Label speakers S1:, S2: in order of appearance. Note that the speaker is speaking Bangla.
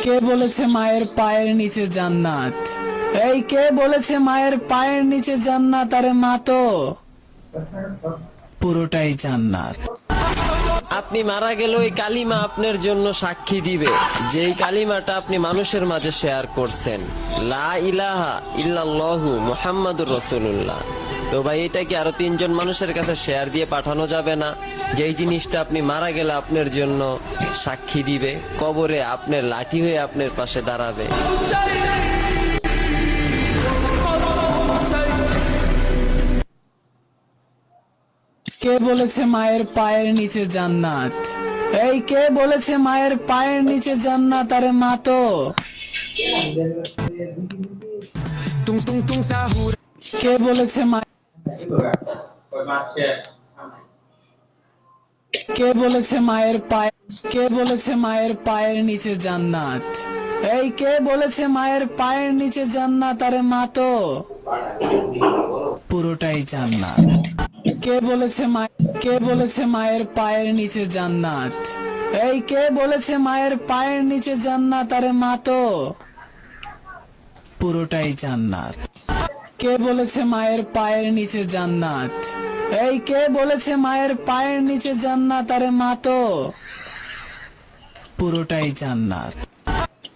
S1: কে বলেছে মায়ের পায়ের নিচে জান্নাত? এই কে বলেছে মায়ের পায়ের নিচে জান্নাত? আরে মা তো পুরোটাই জান্নাত।
S2: আপনি মারা গেলে ওই কালিমা আপনার জন্য সাক্ষী দিবে, যেই কালিমাটা আপনি মানুষের মাঝে শেয়ার করছেন, লা ইলাহা ইল্লাল্লাহু মুহাম্মাদুর রাসূলুল্লাহ। তো ভাই, এটা কি আরো 3 জন মানুষের কাছে শেয়ার দিয়ে পাঠানো যাবে না? যেই জিনিসটা আপনি মারা গেলে আপনার জন্য সাক্ষী দিবে, কবরে আপনার লাঠি হয়ে আপনার পাশে দাঁড়াবে।
S1: কে বলেছে মায়ের পায়ের নিচে জান্নাত? এই কে বলেছে মায়ের পায়ের নিচে জান্নাত? আরে মা তো কে বলেছে কে বলেছে মায়ের পায়ে কে বলেছে মায়ের পায়ের নিচে জান্নাত? এই কে বলেছে মায়ের পায়ের নিচে জান্নাত? আরে মা তো পুরোটাই জান্নাত। কে বলেছে মায়ের পায়ের নিচে জান্নাত? এই কে বলেছে মায়ের পায়ের নিচে জান্নাত? আরে মা তো পুরোটাই জান্নাত। কে বলেছে মায়ের পায়ের নিচে জান্নাত? এই কে বলেছে মায়ের পায়ের নিচে জান্নাত? আরে মা তো পুরোটাই জান্নাত।